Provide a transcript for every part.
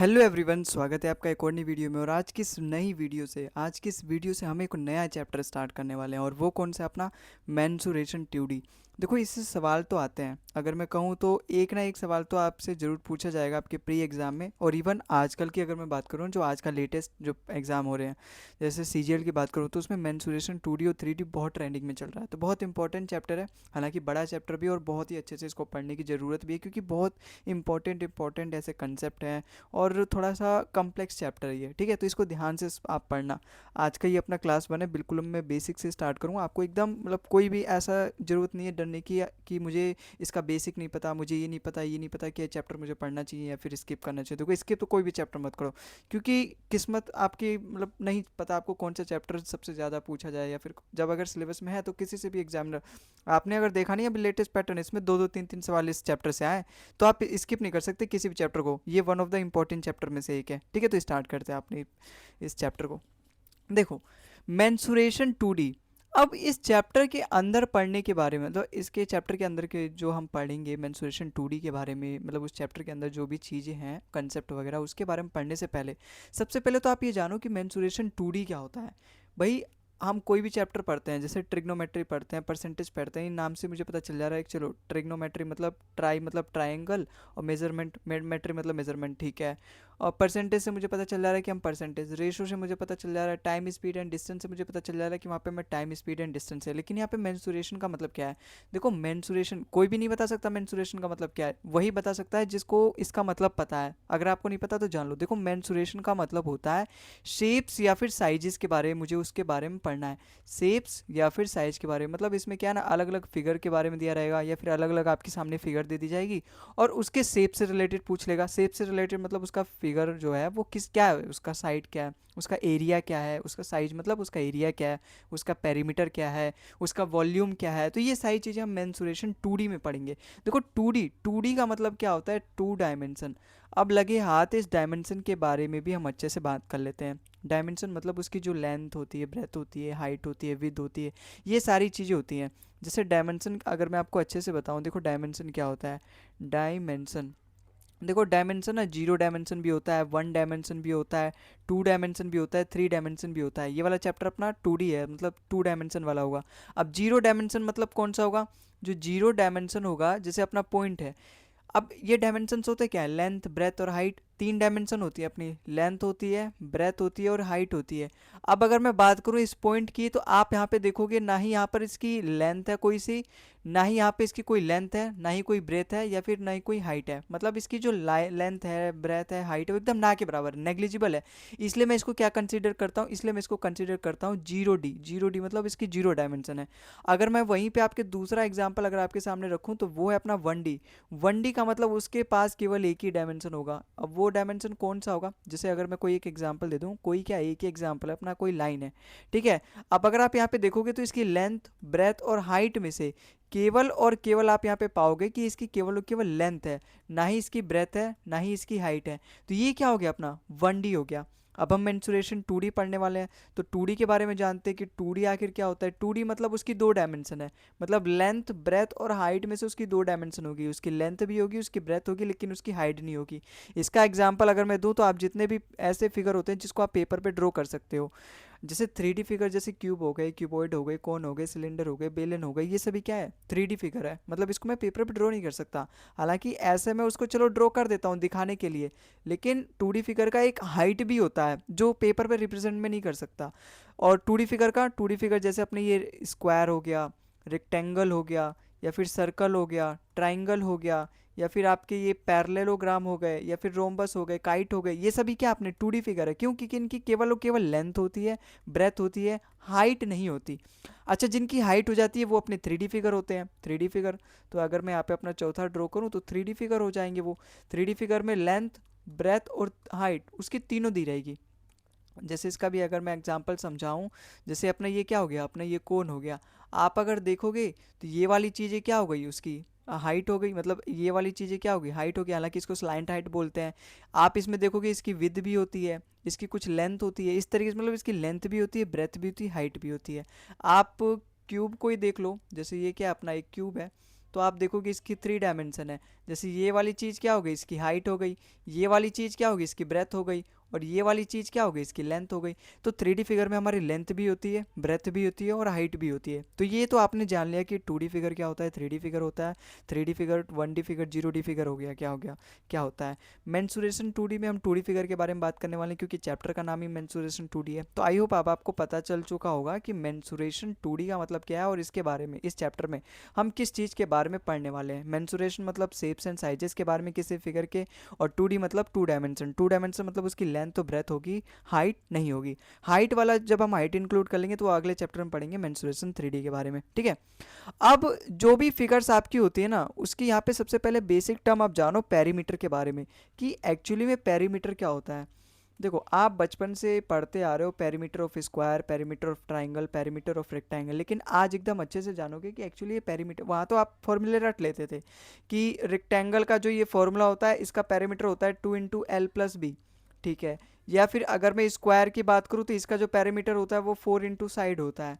Hello everyone, स्वागत है आपका एक और नई वीडियो में। और आज की इस वीडियो से हम एक नया चैप्टर स्टार्ट करने वाले हैं। और वो कौन सा? अपना मेंसुरेशन ट्यूडी। देखो, इससे सवाल तो आते हैं, अगर मैं कहूँ तो एक ना एक सवाल तो आपसे ज़रूर पूछा जाएगा आपके प्री एग्ज़ाम में। और इवन आजकल की अगर मैं बात करूँ, जो आज का लेटेस्ट जो एग्ज़ाम हो रहे हैं, जैसे सीजीएल की बात करूँ, तो उसमें मेंसुरेशन 2D और 3D बहुत ट्रेंडिंग में चल रहा है। तो बहुत इंपॉर्टेंट चैप्टर है, हालांकि बड़ा चैप्टर भी, और बहुत ही अच्छे से इसको पढ़ने की ज़रूरत भी है, क्योंकि बहुत इंपॉर्टेंट ऐसे कंसेप्ट हैं। और थोड़ा सा कॉम्प्लेक्स चैप्टर है ये, ठीक है? तो इसको ध्यान से आप पढ़ना। आज का ये अपना क्लास वन है, बिल्कुल मैं बेसिक से स्टार्ट करूँगा। आपको एकदम मतलब कोई भी ऐसा ज़रूरत नहीं है डरने की कि मुझे इसका बेसिक नहीं पता, मुझे ये नहीं पता कि ये चैप्टर मुझे पढ़ना चाहिए या फिर स्किप करना चाहिए। देखो, स्किप तो कोई भी चैप्टर मत करो, क्योंकि किस्मत आपकी मतलब नहीं पता आपको कौन सा चैप्टर सबसे ज़्यादा पूछा जाए, या फिर जब अगर सिलेबस में है तो किसी से भी एग्जामिनर, आपने अगर देखा नहीं अभी लेटेस्ट पैटर्न, इसमें दो दो तीन तीन सवाल इस चैप्टर से आए, तो आप स्किप नहीं कर सकते किसी भी चैप्टर को। ये one of the important chapter में से एक है, ठीक है? तो स्टार्ट करते हैं अपने इस चैप्टर को। देखो, मेंसुरेशन 2D। अब इस चैप्टर के अंदर पढ़ने के बारे में, तो इसके चैप्टर के अंदर के जो हम पढ़ेंगे मेंसुरेशन 2D के बारे में, मतलब उस चैप्टर के अंदर जो भी चीज़ें हैं, कंसेप्ट वगैरह, उसके बारे में पढ़ने से पहले सबसे पहले तो आप ये जानो कि मेंसुरेशन 2D क्या होता है। भाई, हम कोई भी चैप्टर पढ़ते हैं, जैसे ट्रिग्नोमेट्री पढ़ते हैं, परसेंटेज पढ़ते हैं, इन नाम से मुझे पता चल जा रहा है कि चलो ट्रिग्नोमेट्री मतलब मतलब ट्राइंगल, और मेजरमेंट मेट्री मतलब मेजरमेंट, ठीक है? और परसेंटेज से मुझे पता चल जा रहा है कि हम परसेंटेज, रेशो से मुझे पता चल जा रहा है, टाइम स्पीड एंड डिस्टेंस से मुझे पता चल जा रहा है कि वहाँ पे मैं टाइम स्पीड एंड डिस्टेंस है। लेकिन यहाँ पे मेंसुरेशन का मतलब क्या है? देखो, मेंसुरेशन कोई भी नहीं बता सकता मेंसुरेशन का मतलब क्या है, वही बता सकता है जिसको इसका मतलब पता है। अगर आपको नहीं पता तो जान लो। देखो, मेंसुरेशन का मतलब होता है शेप्स या फिर साइजेस के बारे में, मुझे उसके बारे में पढ़ना है। शेप्स या फिर साइज के बारे में, मतलब इसमें क्या है ना, अलग अलग फिगर के बारे में दिया रहेगा, या फिर अलग अलग आपके सामने फिगर दे दी जाएगी, और उसके शेप से रिलेटेड पूछ लेगा। शेप से रिलेटेड मतलब उसका फिगर जो है वो किस क्या है, उसका साइड क्या है, उसका एरिया क्या है, उसका साइज मतलब उसका एरिया क्या है, उसका पेरीमीटर क्या है, उसका वॉल्यूम क्या है। तो ये सारी चीज़ें हम मेंसुरेशन 2D में पढ़ेंगे। देखो, 2D का मतलब क्या होता है? 2 डायमेंशन। अब लगे हाथ इस डायमेंशन के बारे में भी हम अच्छे से बात कर लेते हैं। डायमेंशन मतलब उसकी जो लेंथ होती है, ब्रेथ होती है, हाइट होती है, विड्थ होती है, ये सारी चीज़ें होती हैं। जैसे डायमेंशन अगर मैं आपको अच्छे से बताऊं, देखो डायमेंशन क्या होता है। डायमेंशन, देखो डायमेंशन ना, 0 डायमेंशन भी होता है, 1 डायमेंशन भी होता है, 2 डायमेंशन भी होता है, 3 डायमेंशन भी होता है। ये वाला चैप्टर अपना 2D है, मतलब 2 डायमेंशन वाला होगा। अब 0 डायमेंशन मतलब कौन सा होगा? जो 0 डायमेंशन होगा, जैसे अपना पॉइंट है। अब ये डायमेंशंस होते क्या है? लेंथ, ब्रेथ और हाइट। 3 डायमेंशन होती है अपनी, लेंथ होती है, ब्रेथ होती है और हाइट होती है। अब अगर मैं बात करूँ इस पॉइंट की, तो आप यहाँ पे देखोगे ना ही यहाँ पर इसकी लेंथ है कोई सी, ना ही यहाँ पे इसकी कोई लेंथ है, ना ही कोई ब्रेथ है, या फिर ना ही कोई हाइट है। मतलब इसकी जो लेंथ है, ब्रेथ है, हाइट है, वो एकदम ना के बराबर, नेग्लिजिबल है। इसलिए मैं इसको क्या कंसीडर करता हूँ? इसलिए मैं इसको कंसीडर करता हूँ 0D। 0D मतलब इसकी 0 डायमेंशन है। अगर मैं वहीं पे आपके दूसरा एग्जाम्पल अगर आपके सामने रखूँ, तो वो है अपना 1D। 1D का मतलब उसके पास केवल एक ही डायमेंशन होगा। अब वो डायमेंशन कौन सा होगा? जैसे अगर मैं कोई एक एग्जांपल दे दूं, कोई क्या, एक ही एग्जांपल है अपना, कोई लाइन है, ठीक है? अब अगर आप यहाँ पे देखोगे, तो इसकी लेंथ, ब्रेथ और हाइट में से केवल और केवल आप यहाँ पे पाओगे कि इसकी केवल और केवल लेंथ है, ना ही इसकी ब्रेथ है, ना ही इसकी हाइट है। तो ये क्या हो गया? अपना 1D हो गया। अब हम मेंसुरेशन 2D पढ़ने वाले हैं, तो 2D के बारे में जानते हैं कि 2D आखिर क्या होता है। 2D मतलब उसकी 2 डायमेंशन है, मतलब लेंथ, ब्रेथ और हाइट में से उसकी 2 डायमेंशन होगी, उसकी लेंथ भी होगी, उसकी ब्रेथ होगी, लेकिन उसकी हाइट नहीं होगी। इसका एग्जांपल अगर मैं दूं, तो आप जितने भी ऐसे फिगर होते हैं जिसको आप पेपर पे ड्रॉ कर सकते हो, जैसे 3D फिगर, जैसे क्यूब हो गए, क्यूबॉइड हो गए, कौन हो गए, सिलेंडर हो गए, बेलन हो गए, ये सभी क्या है? 3D फिगर है। मतलब इसको मैं पेपर पे ड्रॉ नहीं कर सकता। हालांकि ऐसे मैं उसको चलो ड्रॉ कर देता हूँ दिखाने के लिए, लेकिन 2D फिगर का एक हाइट भी होता है जो पेपर पे रिप्रेजेंट में नहीं कर सकता। और 2D फिगर जैसे अपने ये स्क्वायर हो गया, रेक्टेंगल हो गया, या फिर सर्कल हो गया, ट्राइंगल हो गया, या फिर आपके ये पैरेललोग्राम हो गए, या फिर रोम्बस हो गए, काइट हो गए, ये सभी क्या अपने 2D फिगर है। क्यों? क्योंकि इनकी केवल और केवल लेंथ होती है, ब्रेथ होती है, हाइट नहीं होती। अच्छा, जिनकी हाइट हो जाती है वो अपने 3D फिगर होते हैं। 3D फिगर, तो अगर मैं यहाँ पे अपना चौथा ड्रॉ करूँ, तो 3D फिगर हो जाएंगे वो। 3D फिगर में लेंथ, ब्रेथ और हाइट उसकी तीनों दी रहेगी। जैसे इसका भी अगर मैं एग्जांपल समझाऊं, जैसे अपना ये क्या हो गया? अपना ये कोन हो गया। आप अगर देखोगे, तो ये वाली चीज़ें क्या हो गई? उसकी हाइट हो गई, मतलब ये वाली चीज़ें क्या हो गई? हाइट हो गई। हालांकि इसको स्लाइंट हाइट बोलते हैं। आप इसमें देखोगे, इसकी विड्थ भी होती है, इसकी कुछ लेंथ होती है, इस तरीके से, मतलब इसकी लेंथ भी होती है, ब्रेथ भी होती है, हाइट भी होती है। आप क्यूब को ही देख लो, जैसे ये क्या अपना एक क्यूब है, तो आप देखोगे इसकी 3 डायमेंशन है। जैसे ये वाली चीज़ क्या हो गई, इसकी हाइट हो गई, ये वाली चीज़ क्या होगी, इसकी ब्रेथ हो गई, और ये वाली चीज़ क्या हो गई, इसकी लेंथ हो गई। तो 3D फिगर में हमारी लेंथ भी होती है, ब्रेथ भी होती है और हाइट भी होती है। तो ये तो आपने जान लिया कि 2D फिगर क्या होता है, 3D फिगर होता है, 3D figure, 1D figure, 0D figure हो गया, क्या हो गया, क्या होता है मेंसुरेशन 2D में। हम 2D फिगर के बारे में बात करने वाले हैं क्योंकि चैप्टर का नाम ही मेंसुरेशन 2D है। तो आई होप अब आपको पता चल चुका होगा कि मेंसुरेशन 2D का मतलब क्या है और इसके बारे में इस चैप्टर में हम किस चीज़ के बारे में पढ़ने वाले हैं। मेंसुरेशन मतलब शेप्स एंड साइजेस के बारे में किसी फिगर के, और 2D मतलब 2 डायमेंशन। 2 डायमेंशन मतलब उसकी लेंथ तो ब्रेथ होगी, हाइट नहीं होगी। हाइट वाला जब हम हाइट इंक्लूड कर लेंगे तो अगले चैप्टर में पढ़ेंगे मेंसुरेशन 3D के बारे में, ठीक है। अब जो भी फिगर्स आपकी होती है ना, उसकी यहाँ पे सबसे पहले बेसिक टर्म आप जानो पेरीमीटर के बारे में, कि एक्चुअली में पेरीमीटर क्या होता है। देखो आप बचपन से पढ़ते आ रहे हो perimeter of square, perimeter of triangle, perimeter of rectangle, लेकिन आज एकदम अच्छे से जानोगे कि एक्चुअली ये पेरीमीटर, वहाँ तो आप फॉर्मूले रट लेते थे कि रेक्टेंगल का जो ये फॉर्मूला होता है इसका पेरीमीटर होता है 2 × L + B, ठीक है। या फिर अगर मैं स्क्वायर की बात करूँ तो इसका जो पेरीमीटर होता है वो 4 × साइड होता है।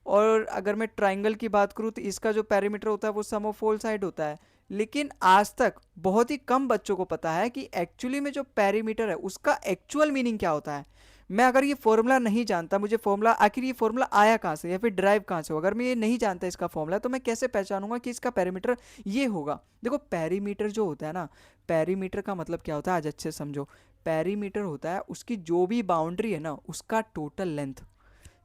और अगर मैं ट्राइंगल की बात करूँ तो इसका जो पेरीमीटर होता है वो सम ऑफ ऑल साइड होता है। लेकिन आज तक बहुत ही कम बच्चों को पता है कि एक्चुअली में जो पेरीमीटर है उसका एक्चुअल मीनिंग क्या होता है। मैं अगर ये फॉर्मूला नहीं जानता, मुझे फॉर्मूला आखिर ये फॉर्मूला आया कहाँ से या फिर ड्राइव कहाँ से हो, अगर मैं ये नहीं जानता इसका फॉर्मूला, तो मैं कैसे पहचानूंगा कि इसका पेरीमीटर ये होगा। देखो पेरीमीटर जो होता है ना, पेरीमीटर का मतलब क्या होता है आज अच्छे से समझो। पेरीमीटर होता है उसकी जो भी बाउंड्री है ना उसका टोटल लेंथ।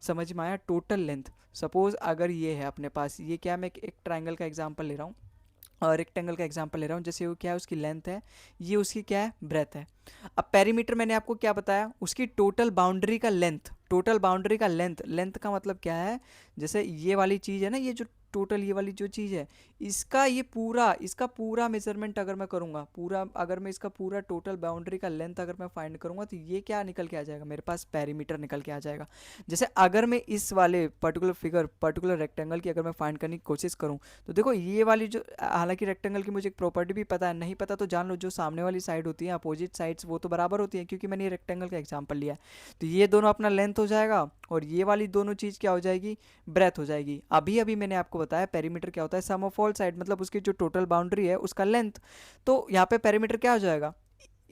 समझ में आया, टोटल लेंथ। सपोज अगर ये है अपने पास, ये क्या, मैं एक ट्राइंगल का एग्जांपल ले रहा हूँ और रेक्टेंगल का एग्जांपल ले रहा हूँ। जैसे वो क्या है, उसकी लेंथ है, ये उसकी क्या है, ब्रेथ है। अब पेरीमीटर मैंने आपको क्या बताया, उसकी टोटल बाउंड्री का लेंथ, टोटल बाउंड्री का लेंथ। लेंथ का मतलब क्या है, जैसे ये वाली चीज़ है ना, ये जो टोटल ये वाली जो चीज़ है, इसका ये पूरा, इसका पूरा मेजरमेंट अगर मैं करूँगा, पूरा अगर मैं इसका पूरा टोटल बाउंड्री का लेंथ अगर मैं फाइंड करूँगा तो ये क्या निकल के आ जाएगा, मेरे पास पेरीमीटर निकल के आ जाएगा। जैसे अगर मैं इस वाले पर्टिकुलर फिगर, पर्टिकुलर रेक्टेंगल की अगर मैं फाइंड करने की कोशिश करूँ, तो देखो ये वाली जो, हालांकि रेक्टेंगल की मुझे एक प्रॉपर्टी भी पता है, नहीं पता तो जान लो, जो सामने वाली साइड होती है, अपोजिट साइड्स, वो तो बराबर होती है क्योंकि मैंने ये रेक्टेंगल का एग्जांपल लिया है। तो ये दोनों अपना लेंथ हो जाएगा और ये वाली दोनों चीज़ क्या हो जाएगी, ब्रेथ हो जाएगी। अभी अभी मैंने आपको बताया पेरीमीटर क्या होता है, सम ऑफ ऑल साइड, मतलब उसकी जो टोटल बाउंड्री है उसका लेंथ। तो यहाँ पे पेरीमीटर क्या हो जाएगा,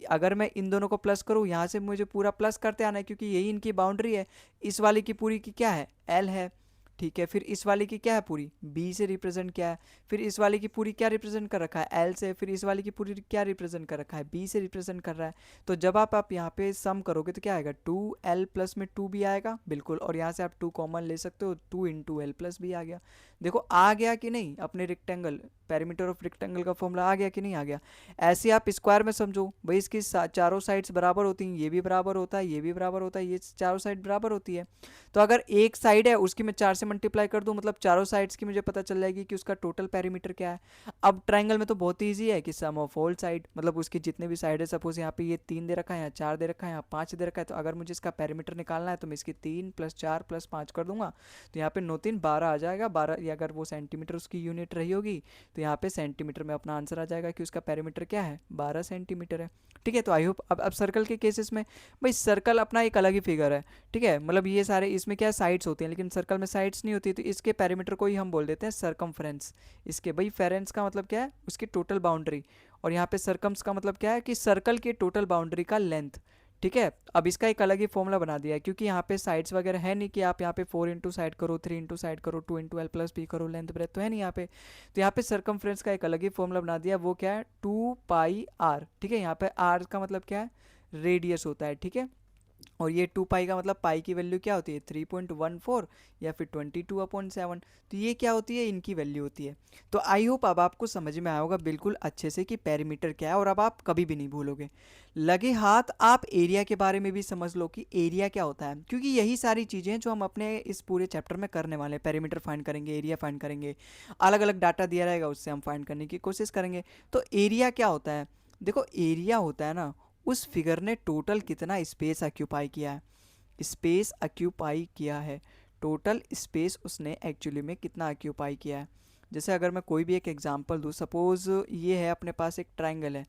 अगर मैं इन दोनों को प्लस करूँ, यहाँ से मुझे पूरा प्लस करते आना है क्योंकि यही इनकी बाउंड्री है। इस वाले की पूरी की क्या है, एल है, ठीक है। फिर इस वाले की क्या है, पूरी बी से रिप्रेजेंट क्या है, फिर इस वाले की पूरी क्या रिप्रेजेंट कर रखा है, एल से, फिर इस वाले की पूरी क्या रिप्रेजेंट कर रखा है, बी से रिप्रेजेंट कर रहा है। तो जब आप यहाँ पे सम करोगे तो क्या आएगा, 2L प्लस में 2 भी आएगा बिल्कुल, और यहाँ से आप 2 कॉमन ले सकते हो, 2 × L प्लस भी आ गया। देखो आ गया कि नहीं, अपने रेक्टेंगल, पेरीमीटर ऑफ रेक्टेंगल का फॉर्मूला आ गया कि नहीं आ गया। ऐसे आप स्क्वायर में समझो भाई, इसकी चारों साइड्स बराबर होती हैं, ये भी बराबर होता है, ये भी बराबर होता है, ये चारों साइड बराबर होती है। तो अगर एक साइड है उसकी मैं 4 से मल्टीप्लाई कर दूं, मतलब चारों साइड्स की मुझे पता चल जाएगी कि उसका टोटल पेरीमीटर क्या है। अब ट्राइंगल में तो बहुत ईजी है कि सम ऑफ ऑल साइड, मतलब उसकी जितने भी साइड है, सपोज यहाँ पे ये 3 दे रखा है, यहाँ 4 दे रखा है, यहाँ 5 दे रखा है, तो अगर मुझे इसका पेरीमीटर निकालना है तो मैं इसकी 3 + 4 + 5 कर दूंगा, तो यहाँ पे 9 3 12 आ जाएगा। 12 या अगर वो सेंटीमीटर उसकी यूनिट रही होगी तो यहाँ पे सेंटीमीटर में अपना आंसर आ जाएगा कि उसका पेरीमीटर क्या है, 12 सेंटीमीटर है, ठीक है। तो आई होप अब सर्कल के केसेस में, भाई सर्कल अपना एक अलग ही फिगर है, ठीक है। मतलब ये सारे इसमें क्या साइड्स होती हैं, लेकिन सर्कल में साइड्स नहीं होती, तो इसके पेरीमीटर को ही हम बोल देते हैं सरकमफ्रेंस। इसके भाई फेरेंस का मतलब क्या है, उसकी टोटल बाउंड्री, और यहाँ पे सरकम्स का मतलब क्या है कि सर्कल की टोटल बाउंड्री का लेंथ, ठीक है। अब इसका एक अलग ही फॉर्मूला बना दिया है क्योंकि यहाँ पे साइड्स वगैरह है नहीं कि आप यहाँ पे 4 × साइड करो, 3 × साइड करो, 2 × L + B करो, लेंथ ब्रेथ तो है नहीं यहाँ पे। तो यहाँ पे सरकमफ्रेंस का एक अलग ही फॉर्मूला बना दिया, वो क्या है, 2πr, ठीक है। यहाँ पे r का मतलब क्या है, रेडियस होता है, ठीक है। और ये 2π का मतलब पाई की वैल्यू क्या होती है, 3.14 या फिर 22/7। तो ये क्या होती है, इनकी वैल्यू होती है। तो आई होप अब आपको समझ में आया होगा बिल्कुल अच्छे से कि पेरीमीटर क्या है, और अब आप कभी भी नहीं भूलोगे। लगे हाथ आप एरिया के बारे में भी समझ लो कि एरिया क्या होता है, क्योंकि यही सारी चीज़ें जो हम अपने इस पूरे चैप्टर में करने वाले हैं। पेरीमीटर फाइंड करेंगे, एरिया फाइंड करेंगे, अलग अलग डाटा दिया रहेगा उससे हम फाइंड करने की कोशिश करेंगे। तो एरिया क्या होता है, देखो एरिया होता है ना, उस फिगर ने टोटल कितना स्पेस ऑक्यूपाई किया है, स्पेस ऑक्यूपाई किया है, टोटल स्पेस उसने एक्चुअली में कितना ऑक्यूपाई किया है। जैसे अगर मैं कोई भी एक एग्जांपल दूँ, सपोज ये है अपने पास एक ट्रायंगल है,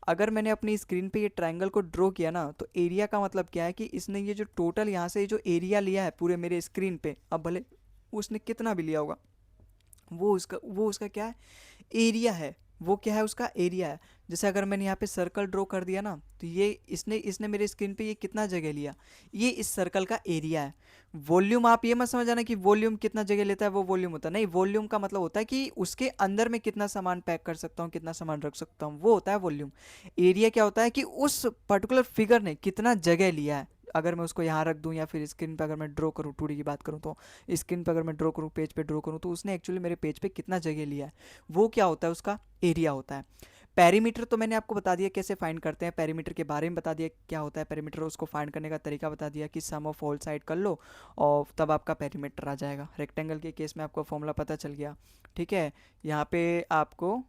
अगर मैंने अपनी स्क्रीन पे ये ट्रायंगल को ड्रॉ किया ना, तो एरिया का मतलब क्या है कि इसने ये जो टोटल यहाँ से जो एरिया लिया है पूरे मेरे स्क्रीन पे, अब भले उसने कितना भी लिया होगा, वो उसका क्या है, एरिया है, वो क्या है, उसका एरिया है। जैसे अगर मैंने यहाँ पे सर्कल ड्रॉ कर दिया ना, तो ये इसने इसने मेरे स्क्रीन पे ये कितना जगह लिया, ये इस सर्कल का एरिया है। वॉल्यूम आप ये मत समझ आना कि वॉल्यूम कितना जगह लेता है वो वॉल्यूम होता है, नहीं, वॉल्यूम का मतलब होता है कि उसके अंदर में कितना सामान पैक कर सकता हूँ, कितना सामान रख सकता हूँ, वो होता है वॉल्यूम। एरिया क्या होता है कि उस पर्टिकुलर फिगर ने कितना जगह लिया है। अगर मैं उसको यहाँ रख दूँ या फिर स्क्रीन पे अगर मैं ड्रॉ करूँ, 2D की बात करूँ तो स्क्रीन पे अगर मैं ड्रॉ करूँ, पेज पे ड्रॉ करूँ, तो उसने एक्चुअली मेरे पेज पे कितना जगह लिया है, वो क्या होता है, उसका एरिया होता है। पेरीमीटर तो मैंने आपको बता दिया कैसे फाइंड करते हैं, पेरीमीटर के बारे में बता दिया क्या होता है पेरीमीटर, उसको फाइंड करने का तरीका बता दिया कि सम ऑफ ऑल साइड कर लो और तब आपका पेरीमीटर आ जाएगा। रेक्टेंगल के केस में आपको फॉर्मूला पता चल गया, ठीक है। यहाँ पे आपको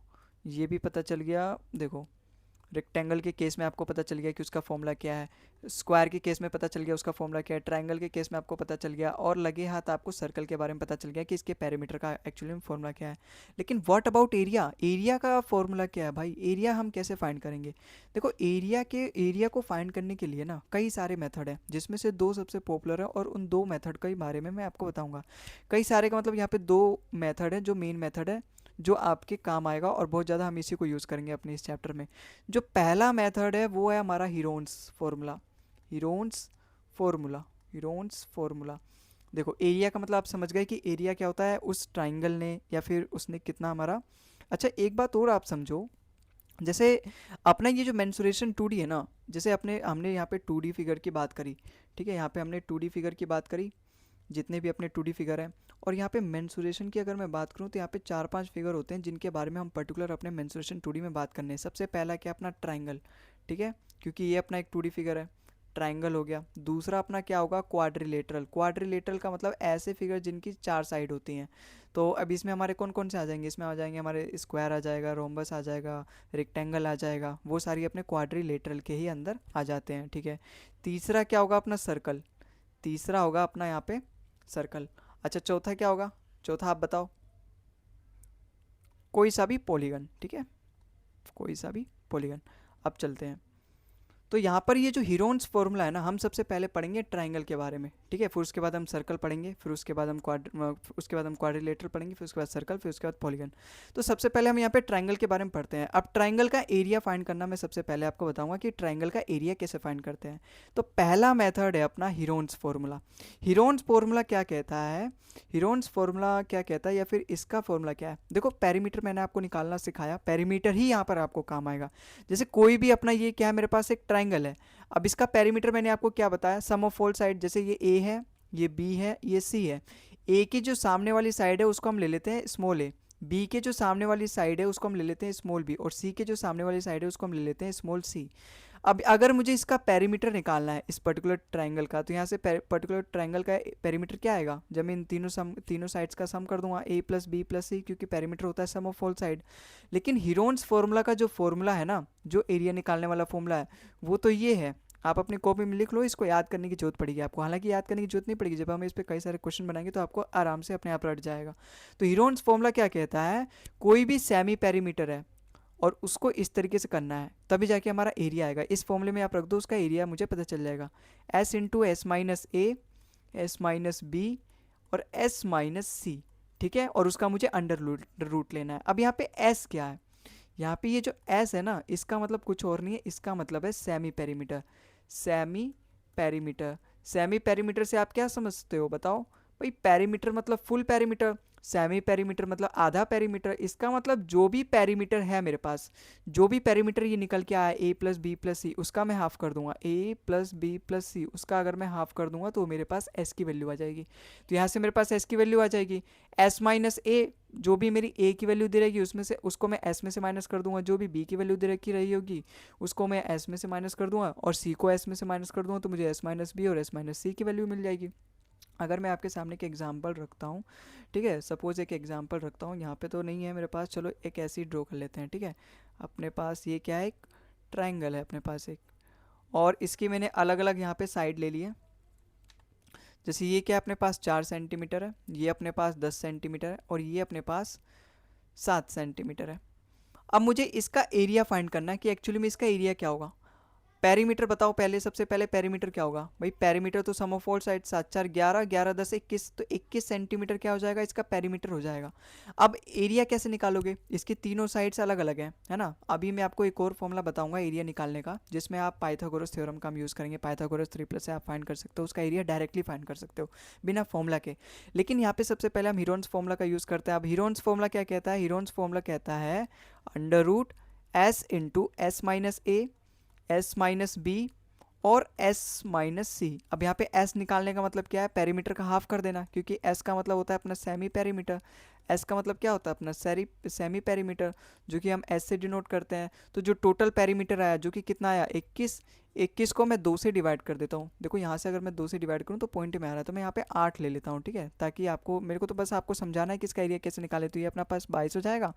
ये भी पता चल गया, देखो रेक्टेंगल के केस में आपको पता चल गया कि उसका फॉर्मूला क्या है, स्क्वायर के केस में पता चल गया उसका फॉर्मूला क्या है, ट्रायंगल के केस में आपको पता चल गया, और लगे हाथ आपको सर्कल के बारे में पता चल गया कि इसके पेरीमीटर का एक्चुअली में फॉर्मूला क्या है। लेकिन व्हाट अबाउट एरिया, एरिया का फॉर्मूला क्या है भाई, एरिया हम कैसे फाइंड करेंगे। देखो एरिया को फाइंड करने के लिए ना कई सारे मेथड है, जिसमें से दो सबसे पॉपुलर है, और उन दो मेथड के बारे में मैं आपको बताऊंगा। कई सारे का मतलब यहाँ पे दो मेथड है जो मेन मेथड है, जो आपके काम आएगा, और बहुत ज़्यादा हम इसी को यूज़ करेंगे अपने इस चैप्टर में। जो पहला मेथड है वो है हमारा Heron's formula. Heron's formula, Heron's formula. देखो एरिया का मतलब आप समझ गए कि एरिया क्या होता है, उस ट्राइंगल ने या फिर उसने कितना हमारा। अच्छा एक बात और आप समझो, जैसे अपना ये जो मेंसुरेशन 2D है ना, जैसे अपने हमने यहाँ पे 2D फिगर की बात करी, ठीक है, यहाँ पे हमने 2D फिगर की बात करी, जितने भी अपने 2D फिगर हैं। और यहाँ पे मेंसुरेशन की अगर मैं बात करूँ तो यहाँ पे 4-5 फिगर होते हैं जिनके बारे में हम पर्टिकुलर अपने मेंसुरेशन 2D में बात करने हैं। सबसे पहला क्या अपना ट्राइंगल, ठीक है, क्योंकि ये अपना एक 2D फिगर है, ट्राइंगल हो गया। दूसरा अपना क्या होगा, क्वाड्रिलेटरल। क्वाड्रिलेटरल का मतलब ऐसे फिगर जिनकी 4 साइड होती हैं। तो अब इसमें हमारे कौन कौन से आ जाएंगे, इसमें आ जाएंगे हमारे स्क्वायर आ जाएगा, रोम्बस आ जाएगा, रेक्टेंगल आ जाएगा, वो सारी अपने क्वाड्रिलेटरल के ही अंदर आ जाते हैं, ठीक है। तीसरा क्या होगा अपना सर्कल, तीसरा होगा अपना यहाँ पे सर्कल। अच्छा चौथा क्या होगा, चौथा आप बताओ, कोई सा भी पॉलीगन, ठीक है, कोई सा भी पॉलीगन। अब चलते हैं, तो यहाँ पर ये जो हीरोन्स फॉर्मूला है ना, हम सबसे पहले पढ़ेंगे ट्राइंगल के बारे में, ठीक है, फिर उसके बाद हम सर्कल पढ़ेंगे, फिर उसके बाद हम क्वाड्रिलेटरल पढ़ेंगे, फिर उसके बाद सर्कल, फिर उसके बाद पॉलीगन। तो सबसे पहले हम यहाँ पे ट्राइंगल के बारे में पढ़ते हैं। अब ट्राइंगल का एरिया फाइंड करना मैं सबसे पहले आपको बताऊंगा कि ट्राइंगल का एरिया कैसे फाइंड करते हैं। तो पहला मेथड है अपना हीरोन्स फॉर्मूला। हीरोन्स फॉर्मूला क्या कहता है, हीरोन्स फॉर्मूला क्या कहता है, या फिर इसका फॉर्मूला क्या है। देखो पेरीमीटर मैंने आपको निकालना सिखाया, पेरीमीटर ही यहाँ पर आपको काम आएगा। जैसे कोई भी अपना ये क्या है, मेरे पास एक ट्राइंगल है, अब इसका पेरीमीटर मैंने आपको क्या बताया, सम ऑफ ऑल साइड। जैसे ये ए है, ये बी है, ये सी है। ए की जो सामने वाली साइड है उसको हम ले लेते हैं स्मॉल ए, बी के जो सामने वाली साइड है उसको हम ले लेते हैं स्मॉल बी, और सी के जो सामने वाली साइड है उसको हम ले लेते हैं स्मॉल सी। अब अगर मुझे इसका पेरीमीटर निकालना है इस पर्टिकुलर ट्राइंगल का, तो यहाँ से पर्टिकुलर ट्राइंगल का पेरीमीटर क्या आएगा, जब मैं इन तीनों साइड्स का सम कर दूंगा, ए प्लस बी प्लस सी, क्योंकि पेरीमीटर होता है सम ऑफ ऑल साइड। लेकिन हीरोन्स फॉर्मूला का जो फॉर्मूला है ना, जो एरिया निकालने वाला फॉर्मूला है, वो तो ये है। आप अपनी कॉपी में लिख लो, इसको याद करने की जरूरत पड़ेगी आपको, हालांकि याद करने की जरूरत नहीं पड़ेगी, जब हम इस पर कई सारे क्वेश्चन बनाएंगे तो आपको आराम से अपने आप रट जाएगा। तो हीरोन्स फॉर्मूला क्या कहता है, कोई भी सेमी पेरीमीटर है और उसको इस तरीके से करना है, तभी जाके हमारा एरिया आएगा। इस फॉर्मूले में आप रख दो, उसका एरिया मुझे पता चल जाएगा, S into s minus a, s minus b, और एस माइनस सी, ठीक है, और उसका मुझे अंडर रूट लेना है। अब यहाँ पे एस क्या है, यहाँ पे ये जो एस है ना, इसका मतलब कुछ और नहीं है, इसका मतलब है semi perimeter. Semi perimeter, semi perimeter से आप क्या समझते हो बताओ भाई, पेरीमीटर मतलब फुल पेरीमीटर, सेमी पेरीमीटर मतलब आधा पेरीमीटर। इसका मतलब जो भी पेरीमीटर है मेरे पास, जो भी पेरीमीटर ये निकल के आया ए प्लस बी प्लस सी, उसका मैं हाफ कर दूंगा, ए प्लस बी प्लस सी, उसका अगर मैं हाफ कर दूंगा तो मेरे पास एस की वैल्यू आ जाएगी। तो यहाँ से मेरे पास एस की वैल्यू आ जाएगी, एस माइनस ए, जो भी मेरी ए की वैल्यू दे रहेगी उसमें से, उसको मैं एस में से माइनस कर दूंगा, जो भी बी की वैल्यू दे रखी रही होगी उसको मैं एस में से माइनस कर दूंगा, और सी को एस में से माइनस कर दूंगा, तो मुझे एस माइनस बी और एस माइनस सी की वैल्यू मिल जाएगी। अगर मैं आपके सामने एक एग्जांपल रखता हूँ, ठीक है, सपोज एक एग्जांपल रखता हूँ, यहाँ पे तो नहीं है मेरे पास, चलो एक ऐसी ड्रॉ कर लेते हैं, ठीक है। अपने पास ये क्या है, एक ट्राइंगल है अपने पास एक, और इसकी मैंने अलग अलग यहाँ पे साइड ले ली है। जैसे ये क्या अपने पास 4 सेंटीमीटर है, ये अपने पास 10 सेंटीमीटर है, और ये अपने पास 7 सेंटीमीटर है। अब मुझे इसका एरिया फाइंड करना है कि एक्चुअली में इसका एरिया क्या होगा। पेरीमीटर बताओ पहले, सबसे पहले पेरीमीटर क्या होगा भाई? पेरीमीटर तो सम ऑफ ऑल साइड 7 4 11, 11 10 21, तो 21 सेंटीमीटर क्या हो जाएगा? इसका पेरीमीटर हो जाएगा। अब एरिया कैसे निकालोगे? इसकी तीनों साइड्स अलग अलग है ना। अभी मैं आपको एक और फॉर्मूला बताऊंगा एरिया निकालने का, जिसमें आप पाइथागोरस थ्योरम का हम यूज़ करेंगे। पाइथागोरस 3+ से आप फाइंड कर सकते हो, उसका एरिया डायरेक्टली फाइंड कर सकते हो बिना फॉर्मूला के। लेकिन यहाँ पे सबसे पहले हम हीरोन्स फॉर्मूला का यूज़ करते हैं। अब हीरोन्स फॉर्मूला क्या कहता है? हीरोन्स फॉर्मूला कहता है under root s into s minus a, s minus b और s माइनस सी। अब यहाँ पे s निकालने का मतलब क्या है? पेरीमीटर का हाफ कर देना, क्योंकि s का मतलब होता है अपना सेमी पेरीमीटर। s का मतलब क्या होता है? अपना सेमी पेरीमीटर, जो कि हम s से डिनोट करते हैं। तो जो टोटल पेरीमीटर आया, जो कि कितना आया? 21। 21 को मैं 2 से डिवाइड कर देता हूँ। देखो यहाँ से अगर मैं 2 से डिवाइड करूँ तो पॉइंट में आ रहा है, तो मैं यहाँ पे 8 ले लेता हूँ, ठीक है, ताकि आपको, मेरे को तो बस आपको समझाना है कि इसका एरिया कैसे निकाले। तो ये अपना पास 22 हो जाएगा,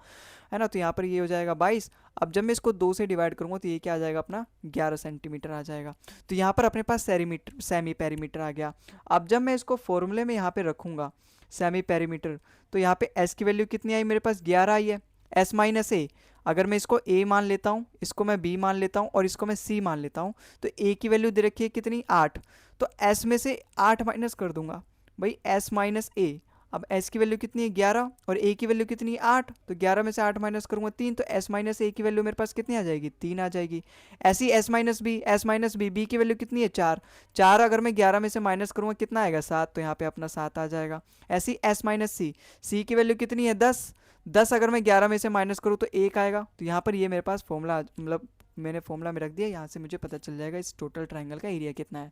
है ना। तो यहाँ पर ये हो जाएगा 22। अब जब मैं इसको 2 से डिवाइड करूँगा तो ये क्या आ जाएगा? अपना 11 सेंटीमीटर आ जाएगा। तो यहाँ पर अपने पास सेमी पेरीमीटर आ गया। अब जब मैं इसको फॉर्मूले में यहाँ पे रखूँगा सेमी पेरीमीटर, तो यहाँ पे s की वैल्यू कितनी आई? मेरे पास 11 आई है। s माइनस ए, अगर मैं इसको a मान लेता हूँ, इसको मैं b मान लेता हूँ और इसको मैं c मान लेता हूँ, तो a की वैल्यू दे रखी है कितनी? 8। तो s में से 8 माइनस कर दूंगा भाई, s माइनस ए। अब s की वैल्यू कितनी है? 11, और a की वैल्यू कितनी है? 8। तो 11 में से 8 माइनस करूंगा 3, तो s माइनस ए की वैल्यू मेरे पास कितनी आ जाएगी? 3 आ जाएगी। ऐसी s माइनस बी, b की वैल्यू कितनी है? 4। 4 अगर मैं 11 में से माइनस करूंगा कितना आएगा? 7। तो यहाँ पे अपना 7 आ जाएगा। ऐसी s माइनस सी की वैल्यू कितनी है? 10। 10 अगर मैं 11 में से माइनस करूँ तो 1 आएगा। तो यहाँ पर ये मेरे पास फॉर्मूला, मतलब मैंने फॉर्मूला में रख दिया, यहाँ से मुझे पता चल जाएगा इस टोटल ट्राइंगल का एरिया कितना है।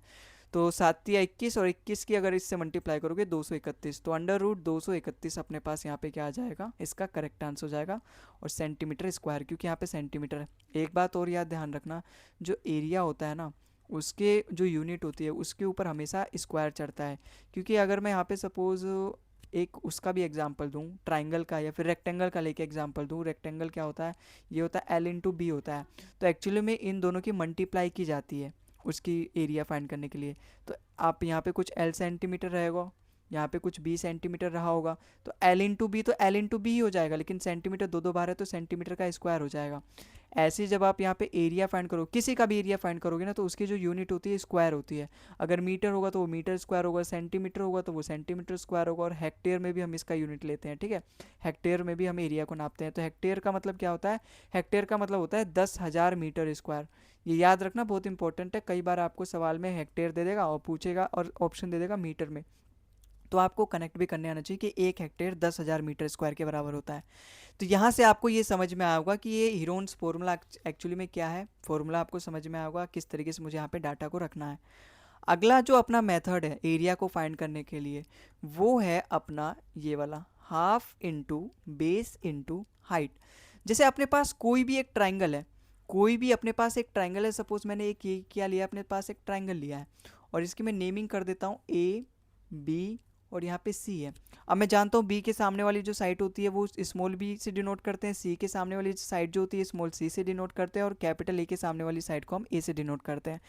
तो 7 या 21, और 21 की अगर इससे मल्टीप्लाई करोगे 231, तो अंडर रूट 231 अपने पास यहाँ पे क्या आ जाएगा? इसका करेक्ट आंसर हो जाएगा। और सेंटीमीटर स्क्वायर, क्योंकि यहाँ पे सेंटीमीटर है। एक बात और याद ध्यान रखना, जो एरिया होता है ना, उसके जो यूनिट होती है उसके ऊपर हमेशा स्क्वायर चढ़ता है। क्योंकि अगर मैं यहाँ पे सपोज एक उसका भी एग्जांपल दूं, ट्राइंगल का या फिर रेक्टेंगल का लेके एग्जांपल दूं। रेक्टेंगल क्या होता है? ये होता है l इंटू बी होता है। तो एक्चुअली में इन दोनों की मल्टीप्लाई की जाती है उसकी एरिया फाइंड करने के लिए। तो आप यहाँ पे कुछ l सेंटीमीटर रहेगा, यहाँ पे कुछ b सेंटीमीटर रहा होगा, तो l इंटू बी तो l इंटू बी ही हो जाएगा, लेकिन सेंटीमीटर दो दो बार है तो सेंटीमीटर का स्क्वायर हो जाएगा। ऐसे जब आप यहाँ पे एरिया फाइंड करो, किसी का भी एरिया फाइंड करोगे ना, तो उसकी जो यूनिट होती है स्क्वायर होती है। अगर मीटर होगा तो वो मीटर स्क्वायर होगा, सेंटीमीटर होगा तो वो सेंटीमीटर स्क्वायर होगा, और हेक्टेयर में भी हम इसका यूनिट लेते हैं, ठीक है। हेक्टेयर में भी हम एरिया को नापते हैं। तो हेक्टेयर का मतलब क्या होता है? हेक्टेयर का मतलब होता है 10,000 मीटर स्क्वायर। ये याद रखना, बहुत इंपॉर्टेंट है। कई बार आपको सवाल में हेक्टेयर दे देगा और पूछेगा और ऑप्शन दे देगा मीटर में, तो आपको कनेक्ट भी करने आना चाहिए कि 1 हेक्टेयर 10,000 मीटर स्क्वायर के बराबर होता है। तो यहाँ से आपको ये समझ में आया होगा कि ये हीरोन्स फॉर्मूला एक्चुअली में क्या है। फॉर्मूला आपको समझ में आया होगा किस तरीके से मुझे यहाँ पे डाटा को रखना है। अगला जो अपना मेथड है एरिया को फाइंड करने के लिए, वो है अपना ये वाला half into base into height. जैसे अपने पास कोई भी एक ट्राइंगल है, कोई भी अपने पास एक ट्राइंगल है, सपोज मैंने एक ये क्या लिया, अपने पास एक ट्राइंगल लिया है, और इसकी मैं नेमिंग कर देता हूँ ए बी और यहाँ पे सी है। अब मैं जानता हूँ बी के सामने वाली जो साइड होती है वो स्मॉल बी से डिनोट करते हैं, सी के सामने वाली साइड जो होती है स्मॉल सी से डिनोट करते हैं, और कैपिटल ए के सामने वाली साइड को हम ए से डिनोट करते हैं।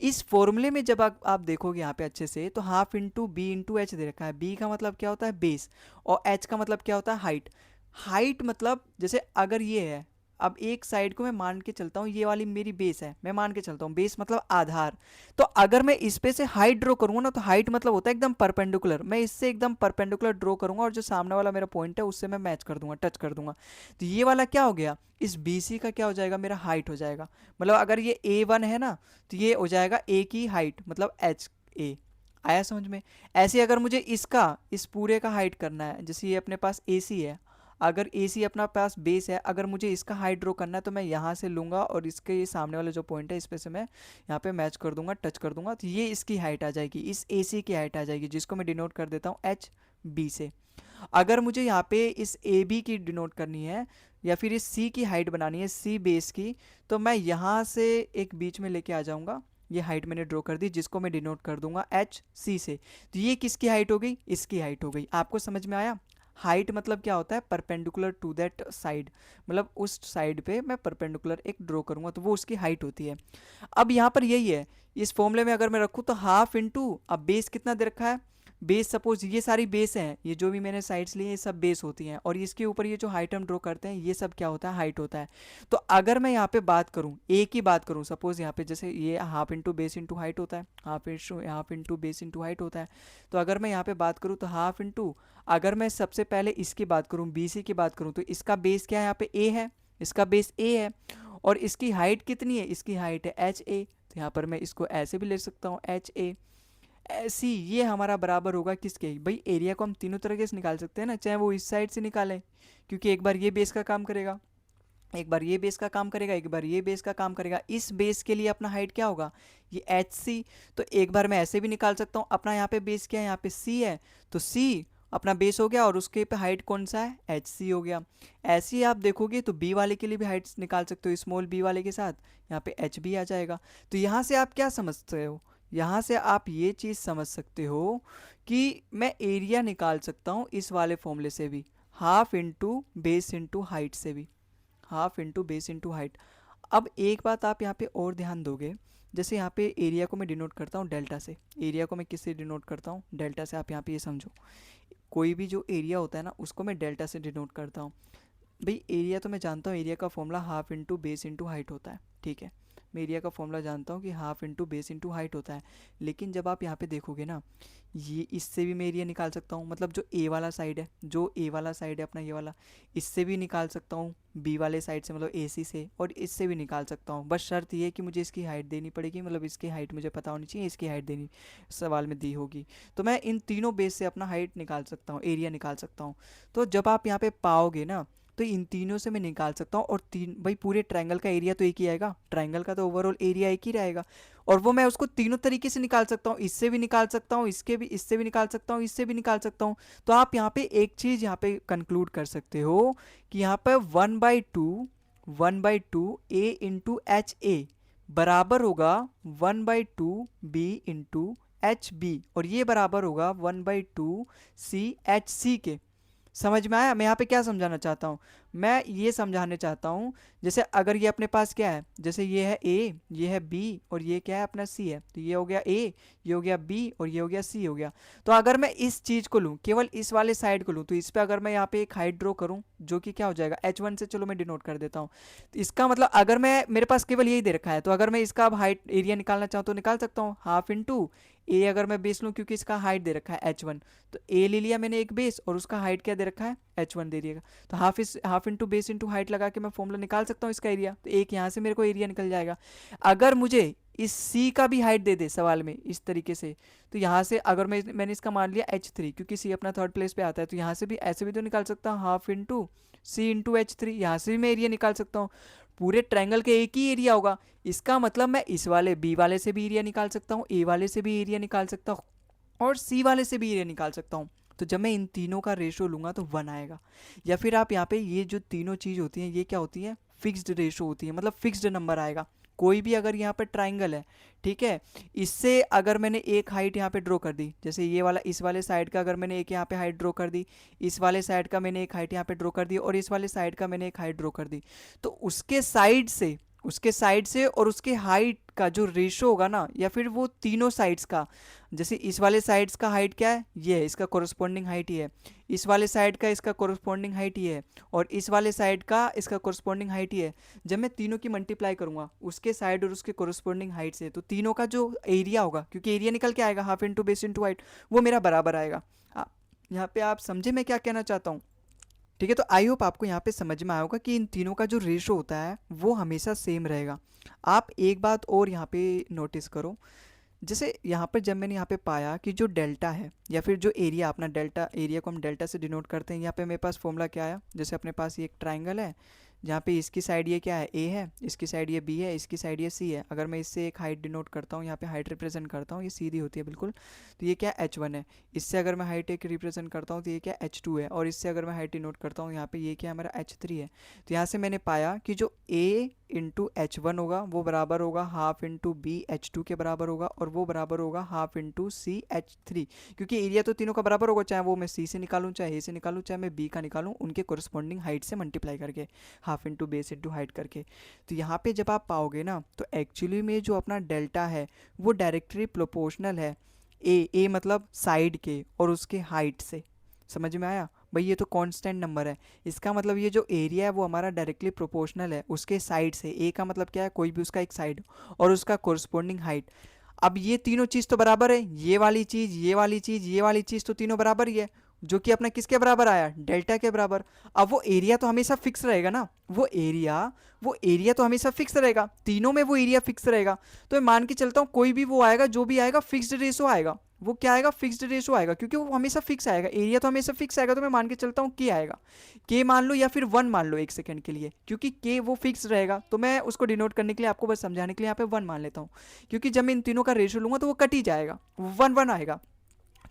इस फॉर्मूले में जब आप देखोगे यहाँ पे अच्छे से, तो half into b into h दे रखा है। बी का मतलब क्या होता है? बेस। और एच का मतलब क्या होता है? हाइट। हाइट मतलब जैसे अगर ये है, अब एक साइड को मैं मान के चलता हूँ, ये वाली मेरी बेस है, मैं मान के चलता हूँ बेस मतलब आधार। तो अगर मैं इस पे से हाइट ड्रॉ करूंगा ना, तो हाइट मतलब होता है एकदम परपेंडिकुलर। मैं इससे एकदम परपेंडिकुलर ड्रॉ करूंगा और जो सामने वाला मेरा पॉइंट है उससे मैं मैच कर दूंगा, टच कर दूंगा। तो ये वाला क्या हो गया? इस BC का क्या हो जाएगा? मेरा हाइट हो जाएगा। मतलब अगर ये A1 है ना, तो ये हो जाएगा A की हाइट, मतलब HA। आया समझ में? ऐसे अगर मुझे इसका, इस पूरे का हाइट करना है, जैसे ये अपने पास AC है, अगर AC अपना पास बेस है, अगर मुझे इसका हाइट ड्रॉ करना है तो मैं यहाँ से लूँगा और इसके ये सामने वाला जो पॉइंट है इस पे से मैं यहाँ पे मैच कर दूंगा, टच कर दूंगा, तो ये इसकी हाइट आ जाएगी, इस AC की हाइट आ जाएगी, जिसको मैं डिनोट कर देता हूँ HB से। अगर मुझे यहाँ पे इस AB की डिनोट करनी है या फिर इस C की हाइट बनानी है, C बेस की, तो मैं यहाँ से एक बीच में लेके आ जाऊँगा। ये हाइट मैंने ड्रॉ कर दी, जिसको मैं डिनोट कर दूंगा HC से। तो ये किसकी हाइट हो गई? इसकी हाइट हो गई। आपको समझ में आया? हाइट मतलब क्या होता है? परपेंडिकुलर टू दैट साइड, मतलब उस साइड पे मैं परपेंडिकुलर एक ड्रॉ करूंगा तो वो उसकी हाइट होती है। अब यहाँ पर यही है, इस फॉर्मूले में अगर मैं रखूँ तो हाफ इंटू, अब बेस कितना दे रखा है? बेस सपोज ये सारी बेस हैं, ये जो भी मैंने साइड्स लिए ये सब बेस होती हैं, और इसके ऊपर ये जो हाइट हम ड्रॉ करते हैं ये सब क्या होता है, हाइट होता है। तो अगर मैं यहाँ पे बात करूँ, एक ही बात करूँ, सपोज यहाँ पे जैसे ये half into base into height होता है, half into base into height होता है। तो अगर मैं यहाँ पे बात करूँ तो हाफ इंटू, अगर मैं सबसे पहले इसकी बात करूँ, BC की बात करूँ, तो इसका बेस क्या है, यहाँ पे A है, इसका बेस A है, और इसकी हाइट कितनी है, इसकी हाइट है HA। तो यहाँ पर मैं इसको ऐसे भी ले सकता हूँ HA। ऐसी ये हमारा बराबर होगा किसके, भाई एरिया को हम तीनों तरीके से निकाल सकते हैं ना, चाहे वो इस साइड से निकालें, क्योंकि एक बार ये बेस का काम करेगा, एक बार ये बेस का काम करेगा, एक बार ये बेस का काम करेगा। इस बेस के लिए अपना हाइट क्या होगा, ये HC। तो एक बार मैं ऐसे भी निकाल सकता हूँ, अपना यहाँ पे बेस क्या है, यहाँ पे C है, तो C अपना बेस हो गया, और उसके पे हाइट कौन सा है, HC हो गया। ऐसे ही आप देखोगे तो B वाले के लिए भी हाइट निकाल सकते हो, स्मॉल b वाले के साथ यहाँ पे HB आ जाएगा। तो यहाँ से आप क्या समझते हो, यहाँ से आप ये चीज़ समझ सकते हो कि मैं एरिया निकाल सकता हूँ इस वाले फॉर्मूले से भी, half into base into height से भी, half into base into height. अब एक बात आप यहाँ पे और ध्यान दोगे, जैसे यहाँ पे एरिया को मैं डिनोट करता हूँ डेल्टा से, एरिया को मैं किससे डिनोट करता हूँ, डेल्टा से। आप यहाँ पे ये समझो, कोई भी जो एरिया होता है ना उसको मैं डेल्टा से डिनोट करता हूँ। भाई एरिया तो मैं जानता हूँ, एरिया का formula half into base into height होता है, ठीक है, मैं एरिया का फॉर्मूला जानता हूँ कि half into base into height होता है। लेकिन जब आप यहाँ पे देखोगे ना, ये इससे भी मैं एरिया निकाल सकता हूँ, मतलब जो ए वाला साइड है, जो ए वाला साइड है अपना ये वाला, इससे भी निकाल सकता हूँ, बी वाले साइड से मतलब AC से, और इससे भी निकाल सकता हूँ। बस शर्त ये है कि मुझे इसकी हाइट देनी पड़ेगी, मतलब इसकी हाइट मुझे पता होनी चाहिए, इसकी हाइट देनी सवाल में दी होगी। तो मैं इन तीनों बेस से अपना हाइट निकाल सकता हूँ, एरिया निकाल सकता हूँ। तो जब आप यहाँ पे पाओगे ना, तो इन तीनों से मैं निकाल सकता हूँ, और तीन भाई पूरे ट्रायंगल का एरिया तो एक ही आएगा, ट्रायंगल का तो ओवरऑल एरिया एक ही रहेगा, और वो मैं उसको तीनों तरीके से निकाल सकता हूँ, इससे भी निकाल सकता हूँ, इससे भी निकाल सकता हूँ, इससे भी निकाल सकता हूँ। तो आप यहाँ पे एक चीज़ यहाँ पे कंक्लूड कर सकते हो कि यहाँ पे 1/2 A इंटू HA बराबर होगा 1/2 B इंटू HB, और ये बराबर होगा 1/2 C HC के। समझ में आया मैं यहाँ पे क्या समझाना चाहता हूँ, मैं ये समझाने चाहता हूँ, जैसे अगर ये अपने पास क्या है, जैसे ये है A, ये है B, और ये क्या है अपना C है, तो ये हो गया A, ये हो गया B, और ये हो गया C हो गया। तो अगर मैं इस चीज़ को लूँ, केवल इस वाले साइड को लूँ, तो इस पे अगर मैं यहाँ पे एक हाइट ड्रॉ करूँ, जो कि क्या हो जाएगा H1 से, चलो मैं डिनोट कर देता हूँ। तो इसका मतलब अगर मैं, मेरे पास केवल यही दे रखा है, तो अगर मैं इसका अब हाइट एरिया निकालना चाहूँ तो निकाल सकता हूँ, हाफ इंटू A अगर मैं बेस लूँ, क्योंकि इसका हाइट दे रखा है H1, तो A ले लिया मैंने एक बेस, और उसका हाइट क्या दे रखा है H1 दे दिएगा। तो half into base into height लगा के मैं फॉर्मूला निकाल सकता हूँ इसका एरिया, तो एक यहाँ से मेरे को एरिया निकल जाएगा। अगर मुझे इस C का भी हाइट दे दे सवाल में इस तरीके से, तो यहाँ से अगर मैंने इसका मान लिया H3, क्योंकि C अपना थर्ड प्लेस पे आता है, तो यहाँ से भी ऐसे भी तो निकाल सकता हूँ, half into C into H3, यहाँ से भी मैं एरिया निकाल सकता हूँ। पूरे ट्रायंगल के एक ही एरिया होगा, इसका मतलब मैं इस वाले B वाले से भी एरिया निकाल सकता हूँ, A वाले से भी एरिया निकाल सकता हूँ, और C वाले से भी एरिया निकाल सकता हूँ। तो जब मैं इन तीनों का रेशो लूँगा तो 1 आएगा। या फिर आप यहाँ पे ये जो तीनों चीज़ होती हैं ये क्या होती हैं, फिक्स्ड रेशो होती है, मतलब फिक्स्ड नंबर आएगा। कोई भी अगर यहाँ पे ट्राइंगल है, ठीक है, इससे अगर मैंने एक हाइट यहाँ पे ड्रॉ कर दी, जैसे ये वाला इस वाले साइड का अगर मैंने एक यहाँ पे हाइट ड्रॉ कर दी, इस वाले साइड का मैंने एक हाइट यहाँ पे ड्रॉ कर दी, और इस वाले साइड का मैंने एक हाइट ड्रॉ कर दी, तो उसके साइड से और उसके हाइट का जो रेशो होगा ना, या फिर वो तीनों साइड्स का, जैसे इस वाले साइड्स का हाइट क्या है, ये है, इसका कोरस्पॉन्डिंग हाइट ही है, इस वाले साइड का इसका कोरस्पॉन्डिंग हाइट ही है, और इस वाले साइड का इसका कोरस्पॉन्डिंग हाइट ही है। जब मैं तीनों की मल्टीप्लाई करूंगा उसके साइड और उसके कोरस्पॉन्डिंग हाइट से, तो तीनों का जो एरिया होगा, क्योंकि एरिया निकल के आएगा half into base into height, वो मेरा बराबर आएगा। यहाँ पे आप समझे मैं क्या कहना चाहता हूँ, ठीक है। तो आई होप आपको यहाँ पे समझ में आया होगा कि इन तीनों का जो रेशो होता है वो हमेशा सेम रहेगा। आप एक बात और यहाँ पे नोटिस करो, जैसे यहाँ पर जब मैंने यहाँ पे पाया कि जो डेल्टा है या फिर जो एरिया, अपना डेल्टा एरिया को हम डेल्टा से डिनोट करते हैं, यहाँ पे मेरे पास फॉर्मूला क्या आया, जैसे अपने पास ये एक ट्राइंगल है जहाँ पे इसकी साइड ये क्या है A है, इसकी साइड ये B है, इसकी साइड ये C है। अगर मैं इससे एक हाइट डिनोट करता हूँ, यहाँ पे हाइट रिप्रेजेंट करता हूँ, ये सीधी होती है बिल्कुल, तो ये क्या H1 है। इससे अगर मैं हाइट एक रिप्रेजेंट करता हूँ तो ये क्या H2 है, और इससे अगर मैं हाइट डिनोट करता हूँ यहाँ पे ये क्या है मेरा H3 है। तो यहाँ से मैंने पाया कि जो A इंटू H1 होगा वो बराबर होगा हाफ इंटू B H2 के बराबर होगा, और वो बराबर होगा हाफ इंटू C H3, क्योंकि एरिया तो तीनों का बराबर होगा, चाहे वो मैं C से निकालूं, चाहे A से निकालूं, चाहे मैं B का निकालूं, उनके कोरस्पॉन्डिंग हाइट से मल्टीप्लाई करके, half into base into height करके। तो यहाँ पे जब आप पाओगे ना, तो एक्चुअली में जो अपना डेल्टा है वो डायरेक्टली प्रोपोर्शनल है ए मतलब साइड के और उसके हाइट से। समझ में आया भाई, ये तो कांस्टेंट नंबर है। इसका मतलब ये जो एरिया है वो हमारा डायरेक्टली प्रोपोर्शनल है उसके साइड से। ए का मतलब क्या है, कोई भी उसका एक साइड और उसका कोरस्पोंडिंग हाइट। अब ये तीनों चीज़ तो बराबर है, ये वाली चीज़, ये वाली चीज़, ये वाली चीज़ तो तीनों बराबर ही है, जो कि अपना किसके बराबर आया, डेल्टा के बराबर। अब वो एरिया तो हमेशा फिक्स रहेगा ना, वो एरिया तो हमेशा फिक्स रहेगा, तीनों में वो एरिया फिक्स रहेगा। तो मैं मान के चलता हूँ कोई भी वो आएगा, जो भी आएगा फिक्स्ड रेशो आएगा। वो क्या आएगा, फिक्स्ड रेशो आएगा, क्योंकि वो हमेशा फिक्स आएगा, एरिया तो हमेशा फिक्स आएगा। तो मैं मान के चलता हूँ के आएगा, के मान लो या फिर वन मान लो एक सेकंड के लिए, क्योंकि के वो फिक्स रहेगा। तो मैं उसको डिनोट करने के लिए, आपको बस समझाने के लिए यहाँ पे वन मान लेता हूँ, क्योंकि जब मैं इन तीनों का रेशो लूंगा तो वो कट ही जाएगा, वन वन आएगा।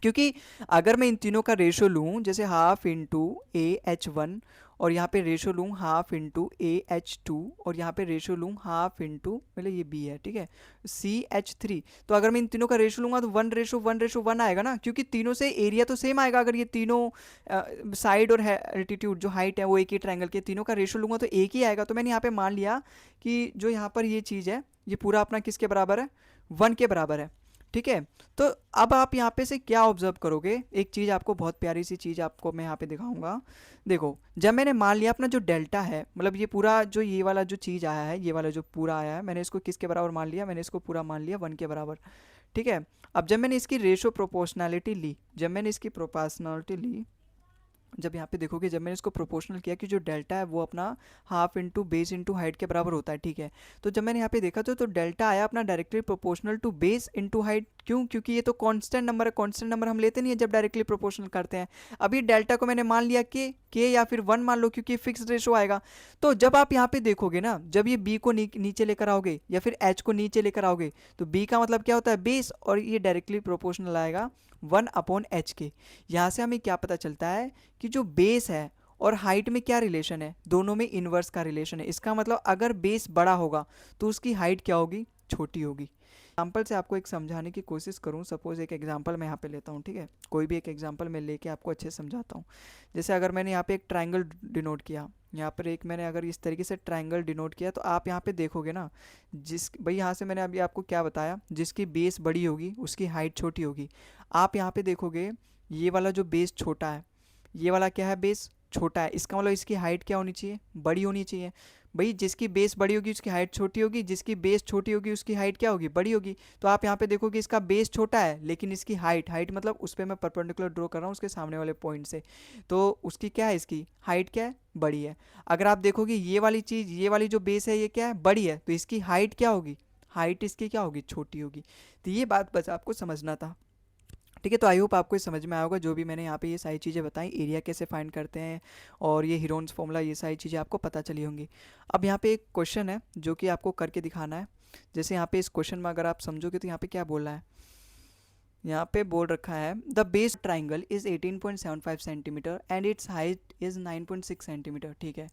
क्योंकि अगर मैं इन तीनों का रेशो लूँ, जैसे हाफ इंटू AH1, और यहाँ पे रेशो लूँ हाफ इंटू AH2, और यहाँ पे रेशो लूँ हाफ इंटू, मतलब ये बी है, ठीक है, CH3। तो अगर मैं इन तीनों का रेशो लूँगा तो 1:1:1 आएगा ना, क्योंकि तीनों से एरिया तो सेम आएगा। अगर ये तीनों साइड और एल्टीट्यूड जो हाइट है वो एक ही ट्रायंगल के, तीनों का रेशो लूँगा तो एक ही आएगा। तो मैंने यहाँ पे मान लिया कि जो यहाँ पर ये चीज़ है ये पूरा अपना किसके बराबर है, वन के बराबर है, ठीक है। तो अब आप यहाँ पे से क्या ऑब्जर्व करोगे, एक चीज़ आपको, बहुत प्यारी सी चीज़ आपको मैं यहाँ पे दिखाऊंगा। देखो, जब मैंने मान लिया अपना जो डेल्टा है, मतलब ये पूरा जो ये वाला जो चीज़ आया है, ये वाला जो पूरा आया है, मैंने इसको किसके बराबर मान लिया, मैंने इसको पूरा मान लिया वन के बराबर, ठीक है। अब जब मैंने इसकी रेशो प्रोपोर्शनैलिटी ली, जब मैंने इसकी प्रोपोर्शनैलिटी ली, जब यहाँ पे देखोगे, जब मैंने इसको प्रोपोर्शनल किया कि जो डेल्टा है वो अपना half into base into height के बराबर होता है, ठीक है। तो जब मैंने यहाँ पे देखा तो डेल्टा आया अपना directly proportional to base into height. क्यों, क्योंकि ये तो कांस्टेंट नंबर है, कांस्टेंट नंबर हम लेते नहीं है जब डायरेक्टली प्रोपोर्शनल करते हैं। अभी डेल्टा को मैंने मान लिया के या फिर वन मान लो, क्योंकि फिक्स रेशो आएगा। तो जब आप यहाँ पे देखोगे ना, जब ये बी को नीचे लेकर आओगे या फिर एच को नीचे लेकर आओगे, तो बी का मतलब क्या होता है, बेस, और ये डायरेक्टली प्रोपोर्शनल आएगा 1/h के। यहाँ से हमें क्या पता चलता है कि जो बेस है और हाइट में क्या रिलेशन है, दोनों में इन्वर्स का रिलेशन है। इसका मतलब अगर बेस बड़ा होगा तो उसकी हाइट क्या होगी, छोटी होगी। एग्जाम्पल से आपको एक समझाने की कोशिश करूं, सपोज एक एग्जाम्पल मैं यहाँ पे लेता हूँ, ठीक है, कोई भी एक एग्जाम्पल मैं लेके आपको अच्छे से समझाता हूँ। जैसे अगर मैंने यहाँ पे एक ट्रायंगल डिनोट किया, यहाँ पर एक मैंने अगर इस तरीके से ट्रायंगल डिनोट किया, तो आप यहाँ पे देखोगे ना, जिस भाई यहाँ से मैंने अभी आपको क्या बताया, जिसकी बेस बड़ी होगी उसकी हाइट छोटी होगी। आप यहाँ पे देखोगे ये वाला जो बेस छोटा है, ये वाला क्या है, बेस छोटा है, इसका मतलब इसकी हाइट क्या होनी चाहिए, बड़ी होनी चाहिए। भाई जिसकी बेस बड़ी होगी उसकी हाइट छोटी होगी, जिसकी बेस छोटी होगी उसकी हाइट क्या होगी, बड़ी होगी। तो आप यहाँ पे देखोगे इसका बेस छोटा है लेकिन इसकी हाइट, हाइट मतलब उस पर मैं परपेंडिकुलर ड्रॉ कर रहा हूँ उसके सामने वाले पॉइंट से, तो उसकी क्या है, इसकी हाइट क्या है, बड़ी है। अगर आप देखोगे ये वाली चीज़, ये वाली जो बेस है ये क्या है, बड़ी है, तो इसकी हाइट क्या होगी, हाइट इसकी क्या होगी, छोटी होगी। तो ये बात बस आपको समझना था, ठीक है। तो आई होप आपको ये समझ में आया होगा, जो भी मैंने यहाँ पे ये सारी चीज़ें बताई, एरिया कैसे फाइंड करते हैं और ये हीरोन्स फॉर्मूला, ये सारी चीज़ें आपको पता चली होंगी। अब यहाँ पे एक क्वेश्चन है जो कि आपको करके दिखाना है। जैसे यहाँ पे इस क्वेश्चन में अगर आप समझोगे तो यहाँ पे क्या बोल रहा है, यहाँ पे बोल रखा है the base triangle is 18.75 centimetre and it's height is 9.6 centimetre, ठीक है।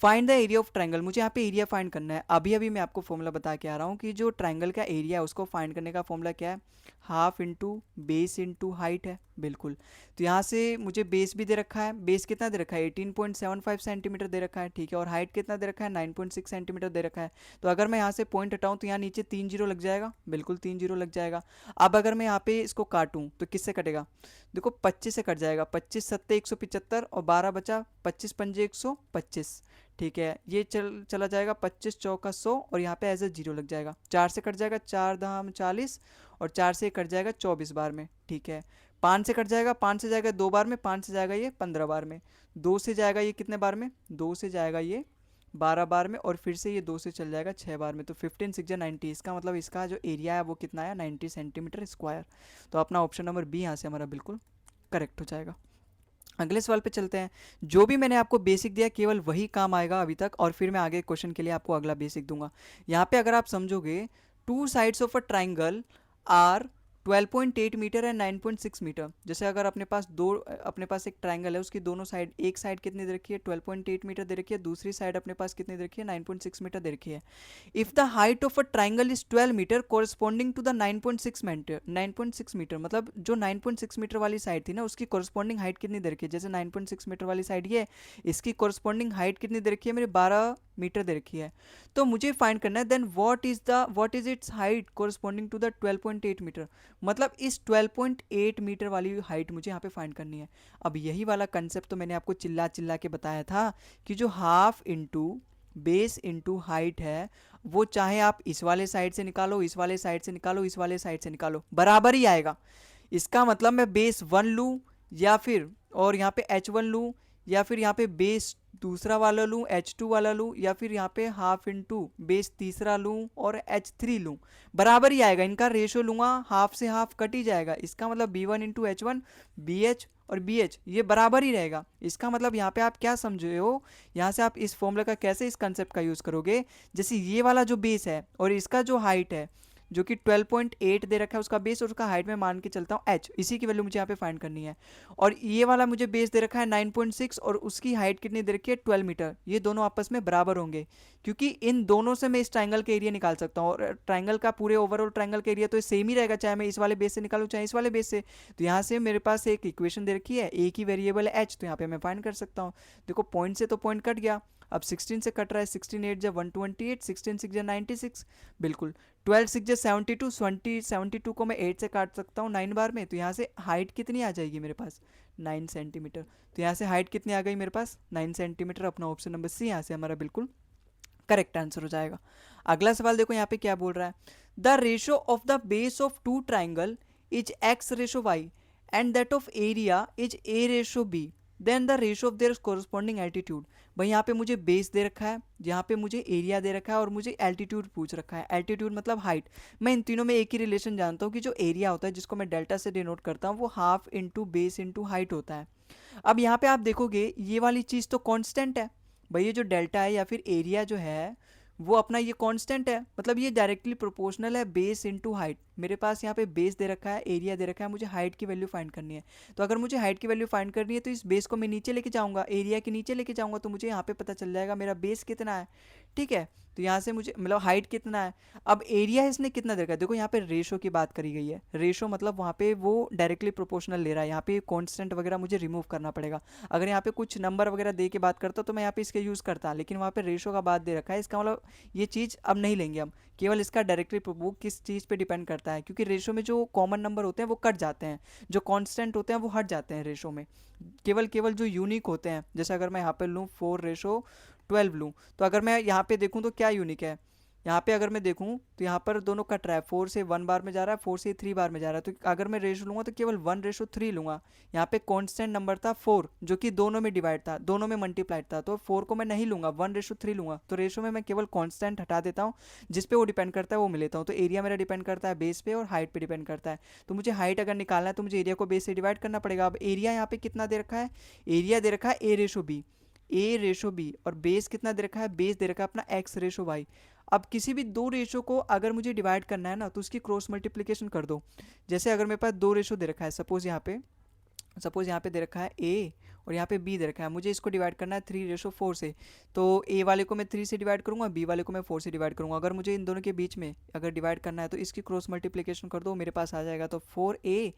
Find the area of triangle, मुझे यहाँ पे एरिया फाइंड करना है। अभी अभी मैं आपको फॉर्मूला बता के आ रहा हूँ कि जो ट्राइंगल का एरिया है उसको फाइंड करने का फॉर्मूला क्या है, half into base into height है, बिल्कुल। तो यहाँ से मुझे बेस भी दे रखा है, बेस कितना दे रखा है, 18.75 सेंटीमीटर दे रखा है, ठीक है, और हाइट कितना दे रखा है, 9.6 सेंटीमीटर दे रखा है। तो अगर मैं यहाँ से पॉइंट हटाऊँ तो यहाँ नीचे 3 जीरो लग जाएगा, बिल्कुल 3 जीरो लग जाएगा। अब अगर मैं यहाँ पे इसको काटूं तो किससे कटेगा, देखो 25 से कट जाएगा, 25 सत्ते 175 और 12 बचा, 25 पंजे 125, ठीक है। ये चला जाएगा 25 चौका 100 और यहाँ पे एज ए जीरो लग जाएगा, 4 से कट जाएगा, 4 धाम 40 और 4 से कट जाएगा 24 बार में, ठीक है। 5 से कट जाएगा, 5 से जाएगा 2 बार में, 5 से जाएगा ये 15 बार में, 2 से जाएगा ये कितने बार में, 2 से जाएगा ये 12 बार में, और फिर से ये 2 से चल जाएगा 6 बार में। तो 15 6 90, इसका मतलब इसका जो एरिया है वो कितना है, 90 सेंटीमीटर स्क्वायर। तो अपना ऑप्शन नंबर बी यहाँ से हमारा बिल्कुल करेक्ट हो जाएगा। अगले सवाल पे चलते हैं। जो भी मैंने आपको बेसिक दिया केवल वही काम आएगा अभी तक, और फिर मैं आगे क्वेश्चन के लिए आपको अगला बेसिक दूंगा। यहाँ पे अगर आप समझोगे, two sides of a triangle are 12.8 metre and 9.6 metre. जैसे अगर अपने पास एक ट्राइंगल है, उसकी दोनों साइड, एक साइड कितनी दे रखी है, 12.8 मीटर दे रखी है, दूसरी साइड अपने पास कितनी दे रखी है, 9.6 मीटर दे रखी है। If the height of a triangle is 12 metre corresponding to the 9.6 metre, 9.6 metre मतलब जो 9.6 मीटर वाली साइड थी ना उसकी कोरस्पॉन्डिंग हाइट कितनी दे रखी है, जैसे 9.6 मीटर वाली साइड ये, इसकी कोरस्पॉन्डिंग हाइट कितनी दे रखी है मेरे, 12 मीटर दे रखी है। तो मुझे फाइंड करना है then what is its height corresponding to the 12.8 metre. मतलब इस 12.8 मीटर वाली हाइट मुझे यहाँ पे फाइंड करनी है। अब यही वाला कंसेप्ट तो मैंने आपको चिल्ला चिल्ला के बताया था कि जो half into base into height है, वो चाहे आप इस वाले साइड से निकालो, इस वाले साइड से निकालो, इस वाले साइड से निकालो, बराबर ही आएगा। इसका मतलब मैं बेस 1 लूँ या फिर और यहाँ पे h1 लूँ, या फिर यहाँ पे बेस दूसरा वाला लूँ h2 वाला लूँ, या फिर यहाँ पे हाफ इंटू बेस तीसरा लूँ और h3 लूँ, बराबर ही आएगा। इनका रेशो लूँगा, हाफ से हाफ कट ही जाएगा। इसका मतलब b1 इंटू h1 bh और bh ये बराबर ही रहेगा। इसका मतलब यहाँ पे आप क्या समझे हो, यहाँ से आप इस फॉर्मूला का कैसे इस कंसेप्ट का यूज़ करोगे, जैसे ये वाला जो बेस है और इसका जो हाइट है जो कि 12.8 दे रखा है उसका बेस, और उसका हाइट में मान के चलता हूँ h, इसी की वैल्यू मुझे यहाँ पे फाइंड करनी है। और ये वाला मुझे बेस दे रखा है 9.6 और उसकी हाइट कितनी दे रखी है 12 मीटर। ये दोनों आपस में बराबर होंगे, क्योंकि इन दोनों से मैं इस ट्राइंगल का एरिया निकाल सकता हूँ, और ट्राइंगल का पूरे ओवरऑल ट्राइंगल का एरिया तो सेम ही रहेगा, चाहे मैं इस वाले बेस से निकालूँ चाहे इस वाले बेस से। तो यहाँ से मेरे पास एक इक्वेशन दे रखी है, एक ही वेरिएबल है h, तो यहाँ पे मैं फाइंड कर सकता हूँ। देखो पॉइंट से तो पॉइंट कट गया, अब 16 से कट रहा है, 16 8 जा 128, 16 6 जा 96, बिल्कुल 12 6 जा 72, 72 को मैं 8 से काट सकता हूँ 9 बार में। तो यहाँ से हाइट कितनी आ जाएगी मेरे पास 9 सेंटीमीटर। तो यहाँ से हाइट कितनी आ गई मेरे पास 9 सेंटीमीटर। अपना ऑप्शन नंबर सी यहाँ से हमारा बिल्कुल करेक्ट आंसर हो जाएगा। अगला सवाल देखो यहाँ पे क्या बोल रहा है, the ratio of the base of two triangle is x ratio y and that of area is a ratio b, then the ratio of their corresponding altitude. भाई यहाँ पे मुझे बेस दे रखा है, यहाँ पे मुझे एरिया दे रखा है और मुझे एल्टीट्यूड पूछ रखा है। एल्टीट्यूड मतलब हाइट। मैं इन तीनों में एक ही रिलेशन जानता हूँ कि जो एरिया होता है जिसको मैं डेल्टा से डिनोट करता हूँ वो half into base into height होता है। अब यहाँ पे आप देखोगे ये वाली चीज़ तो कांस्टेंट है भाई, ये जो डेल्टा है या फिर एरिया जो है वो अपना ये कांस्टेंट है, मतलब ये डायरेक्टली प्रोपोर्शनल है बेस इनटू हाइट। मेरे पास यहाँ पे बेस दे रखा है, एरिया दे रखा है, मुझे हाइट की वैल्यू फाइंड करनी है। तो अगर मुझे हाइट की वैल्यू फाइंड करनी है तो इस बेस को मैं नीचे लेके जाऊंगा, एरिया के नीचे लेके जाऊंगा, तो मुझे यहाँ पे पता चल जाएगा मेरा बेस कितना है। ठीक है, तो यहाँ से मुझे मतलब हाइट कितना है। अब एरिया इसने कितना दे रखा है, देखो यहाँ पे रेशो की बात करी गई है। रेशो मतलब वहाँ पे वो डायरेक्टली प्रोपोर्शनल ले रहा है, यहाँ पे कॉन्स्टेंट वगैरह मुझे रिमूव करना पड़ेगा। अगर यहाँ पे कुछ नंबर वगैरह दे के बात करता तो मैं यहाँ पे इसके यूज़ करता, लेकिन वहाँ पे रेशो का बात दे रखा है। इसका मतलब ये चीज़ अब नहीं लेंगे हम, केवल इसका डायरेक्टली वो किस चीज़ पे डिपेंड करता है, क्योंकि रेशो में जो कॉमन नंबर होते हैं वो कट जाते हैं, जो कांस्टेंट होते हैं वो हट जाते हैं रेशो में। केवल केवल जो यूनिक होते हैं, जैसे अगर मैं यहाँ पे लूँ 4:12 लूँ, तो अगर मैं यहाँ पे देखूँ तो क्या यूनिक है, यहाँ पे अगर मैं देखूँ तो यहाँ पर दोनों कट रहा है, 4 से 1 बार में जा रहा है, 4 से 3 बार में जा रहा है। तो अगर मैं रेशो लूँगा तो केवल 1:3 लूँगा। यहाँ पे कांस्टेंट नंबर था 4 जो कि दोनों में डिवाइड था, दोनों में मल्टीप्लाइड था, तो 4 को मैं नहीं लूँगा, 1:3 लूँगा। तो रेशो में मैं केवल कांस्टेंट हटा देता हूँ, जिस पे वो डिपेंड करता है वो मैं लेता हूँ। तो एरिया मेरा डिपेंड करता है बेस पे और हाइट पे डिपेंड करता है। तो मुझे हाइट अगर निकालना है तो मुझे एरिया को बेस से डिवाइड करना पड़ेगा। अब एरिया यहाँ पे कितना दे रखा है, एरिया दे रखा है a/b और बेस कितना दे रखा है, बेस दे रखा है अपना x/y। अब किसी भी दो रेशो को अगर मुझे डिवाइड करना है ना तो उसकी क्रॉस मल्टीप्लिकेशन कर दो। जैसे अगर मेरे पास दो रेशो दे रखा है, सपोज यहाँ पे दे रखा है a और यहाँ पे b दे रखा है, मुझे इसको डिवाइड करना है 3:4 से। तो a वाले को मैं 3 से डिवाइड करूँगा, b वाले को मैं 4 से डिवाइड करूँगा। अगर मुझे इन दोनों के बीच में अगर डिवाइड करना है तो इसकी क्रॉस मल्टीप्लिकेशन कर दो, मेरे पास आ जाएगा तो 4a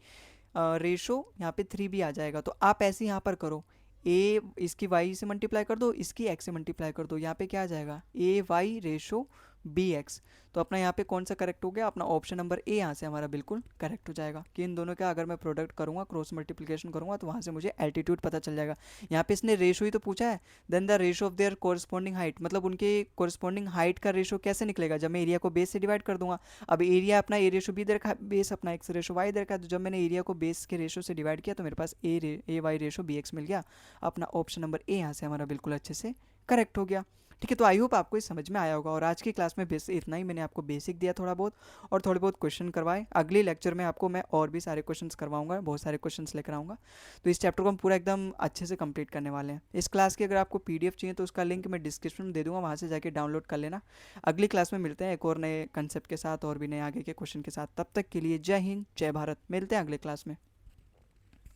रेशो यहाँ पे 3b आ जाएगा। तो आप ऐसे यहाँ पर करो, ए इसकी वाई से मल्टीप्लाई कर दो, इसकी एक्स से मल्टीप्लाई कर दो, यहाँ पे क्या आ जाएगा AY/BX। तो अपना यहाँ पे कौन सा करेक्ट हो गया, अपना ऑप्शन नंबर ए यहाँ से हमारा बिल्कुल करेक्ट हो जाएगा कि इन दोनों का अगर मैं प्रोडक्ट करूँगा, क्रॉस मल्टीप्लिकेशन करूँगा तो वहाँ से मुझे एल्टीट्यूड पता चल जाएगा। यहाँ पे इसने रेशो ही तो पूछा है, then the ratio of their corresponding height, मतलब उनके कोरस्पॉन्डिंग हाइट का रेशो कैसे निकलेगा, जब मैं एरिया को बेस से डिवाइड कर दूंगा। अब एरिया अपना A/B दे रखा है, बेस अपना x/y दे रखा है, तो जब मैंने एरिया को बेस के रेशो से डिवाइड किया तो मेरे पास AY/BX मिल गया। अपना ऑप्शन नंबर ए यहाँ से हमारा बिल्कुल अच्छे से करेक्ट हो गया। ठीक है, तो आई होप आपको ये समझ में आया होगा। और आज की क्लास में बेस इतना ही, मैंने आपको बेसिक दिया थोड़ा बहुत और थोड़े बहुत क्वेश्चन करवाए। अगले लेक्चर में आपको मैं और भी सारे क्वेश्चंस करवाऊंगा, बहुत सारे क्वेश्चंस लेकर आऊँगा। तो इस चैप्टर को हम पूरा एकदम अच्छे से कंप्लीट करने वाले हैं। इस क्लास की अगर आपको PDF चाहिए तो उसका लिंक मैं डिस्क्रिप्शन में दे दूँगा, वहाँ से जाके डाउनलोड कर लेना। अगली क्लास में मिलते हैं एक और नए कंसेप्ट के साथ और भी नए आगे के क्वेश्चन के साथ। तब तक के लिए जय हिंद, जय भारत। मिलते हैं अगले क्लास में।